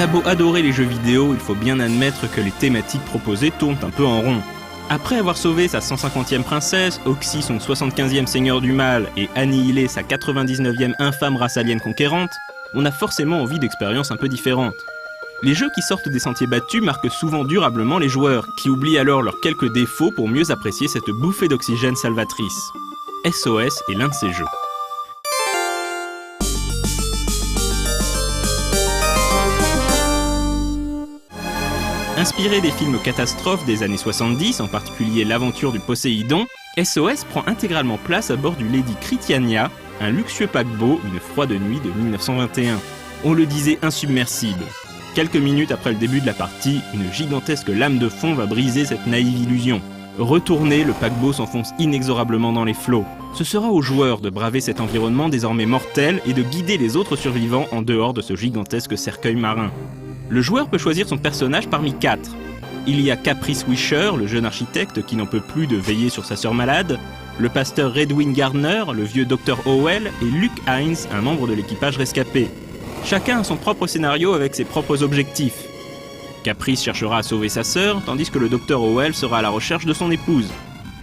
a beau adorer les jeux vidéo, il faut bien admettre que les thématiques proposées tournent un peu en rond. Après avoir sauvé sa 150e princesse, Oxy son 75e seigneur du mal et annihilé sa 99e infâme race alien conquérante, on a forcément envie d'expériences un peu différentes. Les jeux qui sortent des sentiers battus marquent souvent durablement les joueurs, qui oublient alors leurs quelques défauts pour mieux apprécier cette bouffée d'oxygène salvatrice. SOS est l'un de ces jeux. Inspiré des films catastrophes des années 70, en particulier l'aventure du Poséidon, SOS prend intégralement place à bord du Lady Critiania, un luxueux paquebot une froide nuit de 1921. On le disait insubmersible. Quelques minutes après le début de la partie, une gigantesque lame de fond va briser cette naïve illusion. Retourné, le paquebot s'enfonce inexorablement dans les flots. Ce sera aux joueurs de braver cet environnement désormais mortel et de guider les autres survivants en dehors de ce gigantesque cercueil marin. Le joueur peut choisir son personnage parmi 4. Il y a Caprice Wisher, le jeune architecte qui n'en peut plus de veiller sur sa sœur malade, le pasteur Redwin Gardner, le vieux Dr Howell, et Luke Hines, un membre de l'équipage rescapé. Chacun a son propre scénario avec ses propres objectifs. Caprice cherchera à sauver sa sœur, tandis que le Dr Howell sera à la recherche de son épouse.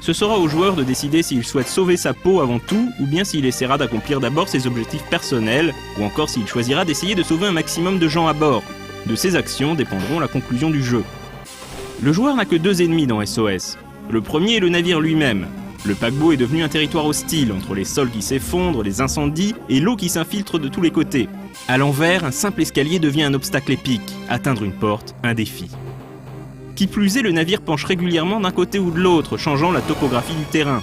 Ce sera au joueur de décider s'il souhaite sauver sa peau avant tout, ou bien s'il essaiera d'accomplir d'abord ses objectifs personnels, ou encore s'il choisira d'essayer de sauver un maximum de gens à bord. De ces actions dépendront la conclusion du jeu. Le joueur n'a que 2 ennemis dans SOS. Le premier est le navire lui-même. Le paquebot est devenu un territoire hostile, entre les sols qui s'effondrent, les incendies et l'eau qui s'infiltre de tous les côtés. À l'envers, un simple escalier devient un obstacle épique. Atteindre une porte, un défi. Qui plus est, le navire penche régulièrement d'un côté ou de l'autre, changeant la topographie du terrain.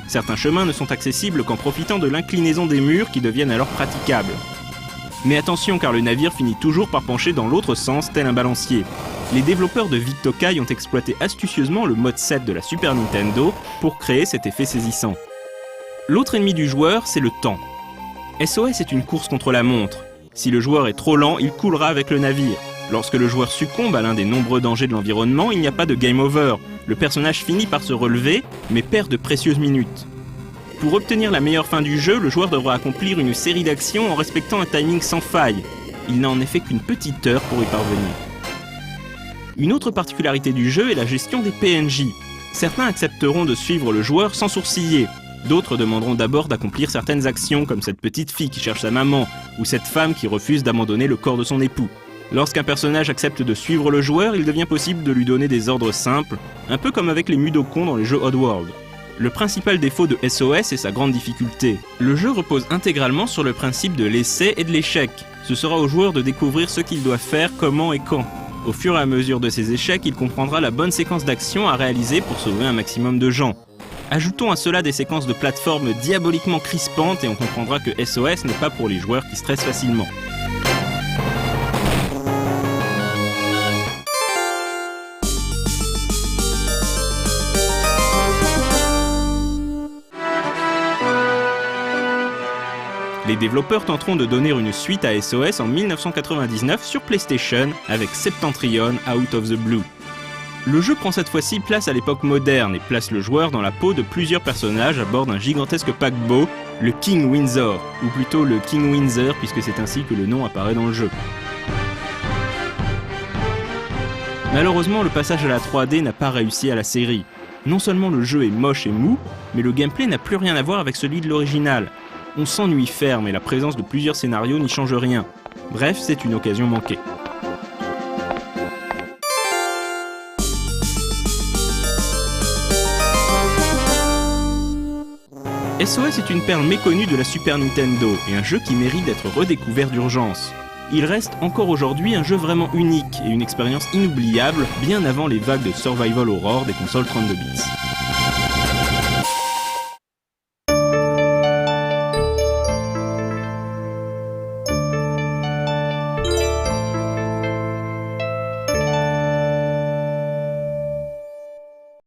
Certains chemins ne sont accessibles qu'en profitant de l'inclinaison des murs qui deviennent alors praticables. Mais attention, car le navire finit toujours par pencher dans l'autre sens, tel un balancier. Les développeurs de Vic Tokai ont exploité astucieusement le mode 7 de la Super Nintendo pour créer cet effet saisissant. L'autre ennemi du joueur, c'est le temps. SOS est une course contre la montre. Si le joueur est trop lent, il coulera avec le navire. Lorsque le joueur succombe à l'un des nombreux dangers de l'environnement, il n'y a pas de game over. Le personnage finit par se relever, mais perd de précieuses minutes. Pour obtenir la meilleure fin du jeu, le joueur devra accomplir une série d'actions en respectant un timing sans faille. Il n'a en effet qu'une petite heure pour y parvenir. Une autre particularité du jeu est la gestion des PNJ. Certains accepteront de suivre le joueur sans sourciller. D'autres demanderont d'abord d'accomplir certaines actions, comme cette petite fille qui cherche sa maman, ou cette femme qui refuse d'abandonner le corps de son époux. Lorsqu'un personnage accepte de suivre le joueur, il devient possible de lui donner des ordres simples, un peu comme avec les Mudokons dans les jeux Oddworld. Le principal défaut de SOS est sa grande difficulté. Le jeu repose intégralement sur le principe de l'essai et de l'échec. Ce sera au joueur de découvrir ce qu'il doit faire, comment et quand. Au fur et à mesure de ses échecs, il comprendra la bonne séquence d'action à réaliser pour sauver un maximum de gens. Ajoutons à cela des séquences de plateforme diaboliquement crispantes et on comprendra que SOS n'est pas pour les joueurs qui stressent facilement. Les développeurs tenteront de donner une suite à SOS en 1999 sur PlayStation avec Septentrion Out of the Blue. Le jeu prend cette fois-ci place à l'époque moderne et place le joueur dans la peau de plusieurs personnages à bord d'un gigantesque paquebot, le King Windsor, ou plutôt le King Windsor puisque c'est ainsi que le nom apparaît dans le jeu. Malheureusement, le passage à la 3D n'a pas réussi à la série. Non seulement le jeu est moche et mou, mais le gameplay n'a plus rien à voir avec celui de l'original. On s'ennuie ferme et la présence de plusieurs scénarios n'y change rien. Bref, c'est une occasion manquée. SOS est une perle méconnue de la Super Nintendo et un jeu qui mérite d'être redécouvert d'urgence. Il reste encore aujourd'hui un jeu vraiment unique et une expérience inoubliable bien avant les vagues de Survival Horror des consoles 32 bits.